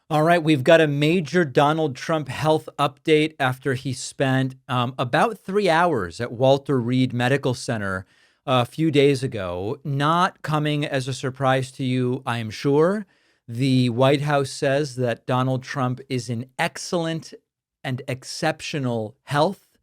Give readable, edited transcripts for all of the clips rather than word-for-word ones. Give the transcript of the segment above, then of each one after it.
All right, we've got a major Donald Trump health update after he spent about 3 hours at Walter Reed Medical Center a few days ago. Not coming as a surprise to you, I am sure. The White House says that Donald Trump is in excellent and exceptional health.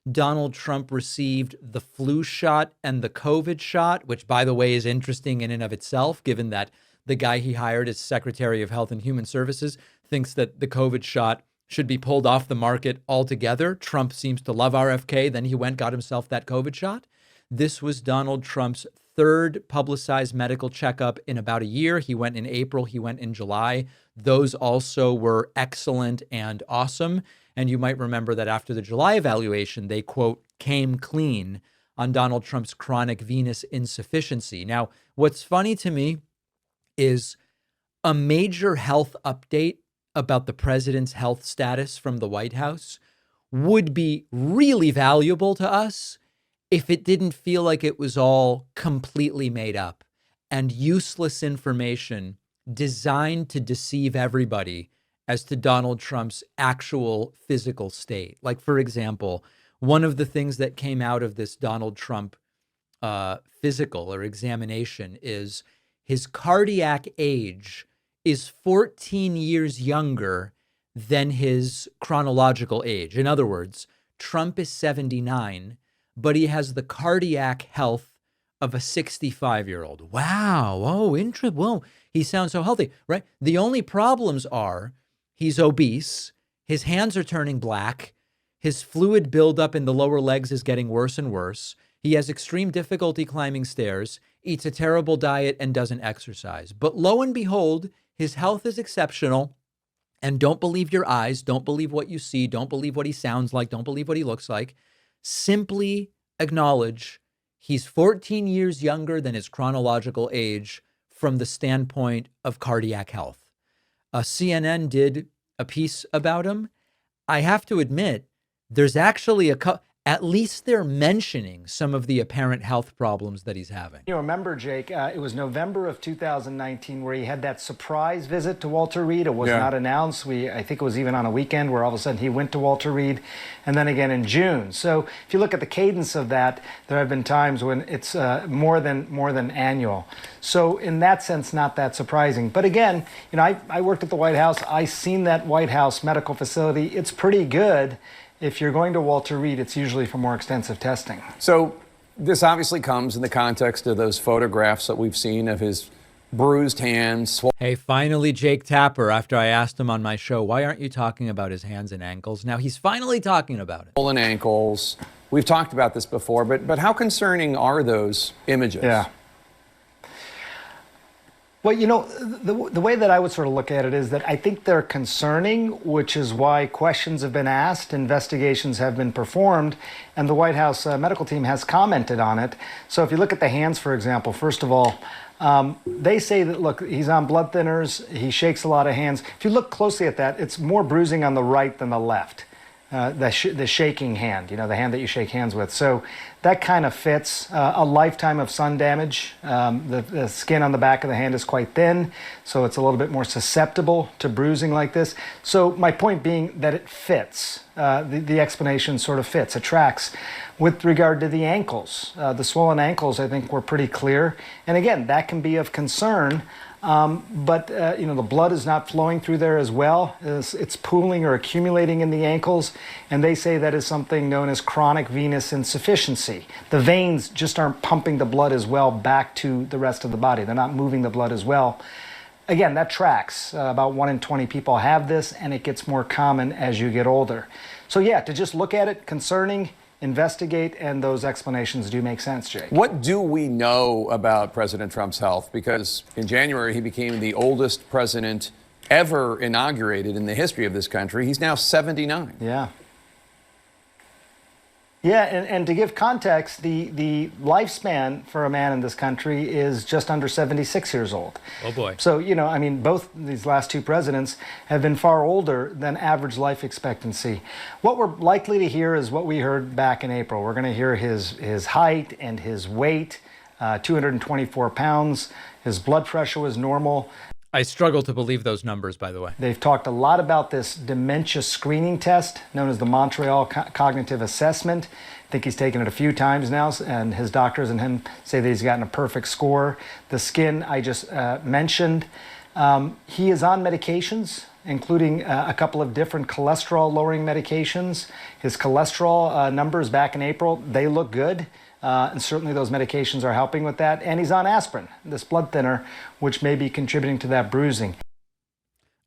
Donald Trump received the flu shot and the COVID shot, which, by the way, is interesting in and of itself, given that the guy he hired as Secretary of Health and Human Services thinks that the COVID shot should be pulled off the market altogether. Trump seems to love RFK. Then he went, got himself that COVID shot. This was Donald Trump's third publicized medical checkup in about a year. He went in April, he went in July. Those also were excellent and awesome. And you might remember that after the July evaluation, they, quote, came clean on Donald Trump's chronic venous insufficiency. Now, what's funny to me is a major health update about the president's health status from the White House would be really valuable to us if it didn't feel like it was all completely made up and useless information designed to deceive everybody as to Donald Trump's actual physical state. Like, for example, one of the things that came out of this Donald Trump physical or examination is his cardiac age is 14 years younger than his chronological age. In other words, Trump is 79, but he has the cardiac health of a 65-year-old. Wow. Oh, interesting. Whoa, he sounds so healthy, right? The only problems are he's obese, his hands are turning black, his fluid buildup in the lower legs is getting worse and worse. He has extreme difficulty climbing stairs, eats a terrible diet, and doesn't exercise. But lo and behold, his health is exceptional. And don't believe your eyes. Don't believe what you see. Don't believe what he sounds like. Don't believe what he looks like. Simply acknowledge he's 14 years younger than his chronological age from the standpoint of cardiac health. CNN did a piece about him. I have to admit, there's actually at least they're mentioning some of the apparent health problems that he's having. You remember, Jake, it was November of 2019 where he had that surprise visit to Walter Reed. It was not announced. I think it was even on a weekend where all of a sudden he went to Walter Reed, and then again in June. So if you look at the cadence of that, there have been times when it's more than annual. So in that sense, not that surprising. But again, I worked at the White House. I seen that White House medical facility. It's pretty good. If you're going to Walter Reed, it's usually for more extensive testing. So this obviously comes in the context of those photographs that we've seen of his bruised hands. Hey, finally, Jake Tapper, after I asked him on my show, why aren't you talking about his hands and ankles? Now he's finally talking about it. Swollen ankles. We've talked about this before, but how concerning are those images? Yeah. Well, the way that I would sort of look at it is that I think they're concerning, which is why questions have been asked, investigations have been performed, and the White House medical team has commented on it. So if you look at the hands, for example, first of all, they say that, look, he's on blood thinners, he shakes a lot of hands. If you look closely at that, it's more bruising on the right than the left. The shaking hand, the hand that you shake hands with. So that kind of fits. A lifetime of sun damage. The skin on the back of the hand is quite thin, so it's a little bit more susceptible to bruising like this. So my point being that it fits. The explanation sort of fits, it tracks. With regard to the ankles, the swollen ankles, I think were pretty clear. And again, that can be of concern. But the blood is not flowing through there as well. It's pooling or accumulating in the ankles, and they say that is something known as chronic venous insufficiency. The veins just aren't pumping the blood as well back to the rest of the body. They're not moving the blood as well. Again, that tracks. About 1 in 20 people have this, and it gets more common as you get older. So yeah, to just look at it, concerning, investigate, and those explanations do make sense, Jake. What do we know about President Trump's health? Because in January, he became the oldest president ever inaugurated in the history of this country. He's now 79. Yeah. Yeah, and to give context, the lifespan for a man in this country is just under 76 years old. Oh, boy. So, both these last two presidents have been far older than average life expectancy. What we're likely to hear is what we heard back in April. We're going to hear his height and his weight, 224 pounds. His blood pressure was normal. I struggle to believe those numbers, by the way. They've talked a lot about this dementia screening test known as the Montreal Cognitive Assessment. I think he's taken it a few times now, and his doctors and him say that he's gotten a perfect score. The skin I just mentioned. He is on medications, including a couple of different cholesterol-lowering medications. His cholesterol numbers back in April, they look good. And certainly those medications are helping with that. And he's on aspirin, this blood thinner, which may be contributing to that bruising.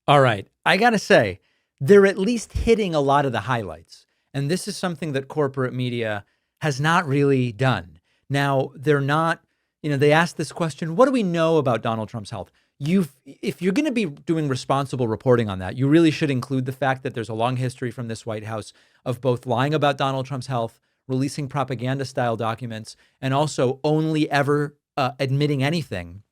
All right. I got to say, they're at least hitting a lot of the highlights. And this is something that corporate media has not really done. Now, they're not, they asked this question, what do we know about Donald Trump's health? If you're going to be doing responsible reporting on that, you really should include the fact that there's a long history from this White House of both lying about Donald Trump's health, releasing propaganda-style documents, and also only ever admitting anything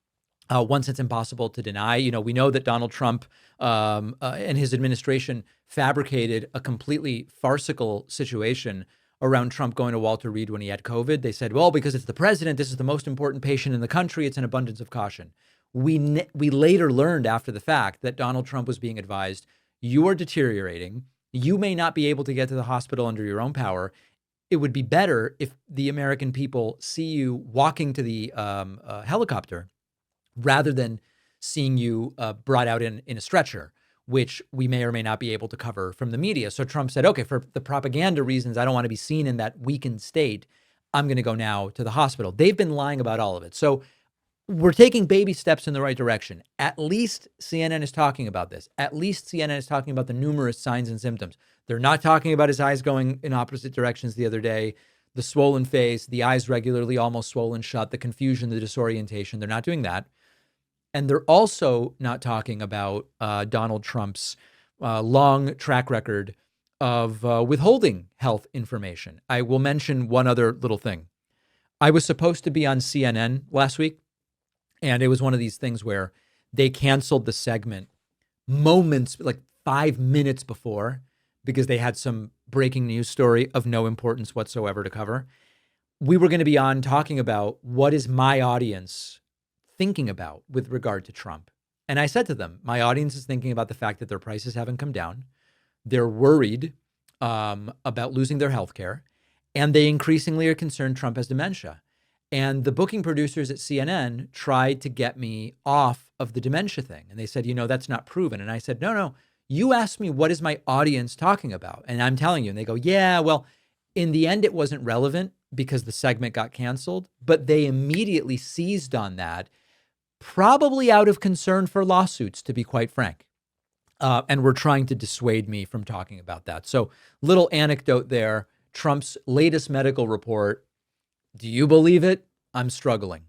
once it's impossible to deny. We know that Donald Trump and his administration fabricated a completely farcical situation around Trump going to Walter Reed when he had COVID. They said, well, because it's the president, this is the most important patient in the country, it's an abundance of caution. We later learned after the fact that Donald Trump was being advised, you are deteriorating, you may not be able to get to the hospital under your own power. It would be better if the American people see you walking to the helicopter rather than seeing you brought out in a stretcher, which we may or may not be able to cover from the media. So Trump said, okay, for the propaganda reasons, I don't want to be seen in that weakened state. I'm going to go now to the hospital. They've been lying about all of it. So we're taking baby steps in the right direction. At least CNN is talking about this. At least CNN is talking about the numerous signs and symptoms. They're not talking about his eyes going in opposite directions the other day, the swollen face, the eyes regularly almost swollen shut, the confusion, the disorientation. They're not doing that. And they're also not talking about Donald Trump's long track record of withholding health information. I will mention one other little thing. I was supposed to be on CNN last week, and it was one of these things where they canceled the segment moments, like 5 minutes before, because they had some breaking news story of no importance whatsoever to cover. We were going to be on talking about what is my audience thinking about with regard to Trump. And I said to them, my audience is thinking about the fact that their prices haven't come down. They're worried about losing their health care. And they increasingly are concerned Trump has dementia. And the booking producers at CNN tried to get me off of the dementia thing. And they said, that's not proven. And I said, no, you asked me, what is my audience talking about? And I'm telling you, and they go, yeah, well, in the end, it wasn't relevant because the segment got canceled, but they immediately seized on that, probably out of concern for lawsuits, to be quite frank. And were trying to dissuade me from talking about that. So little anecdote there, Trump's latest medical report. Do you believe it? I'm struggling.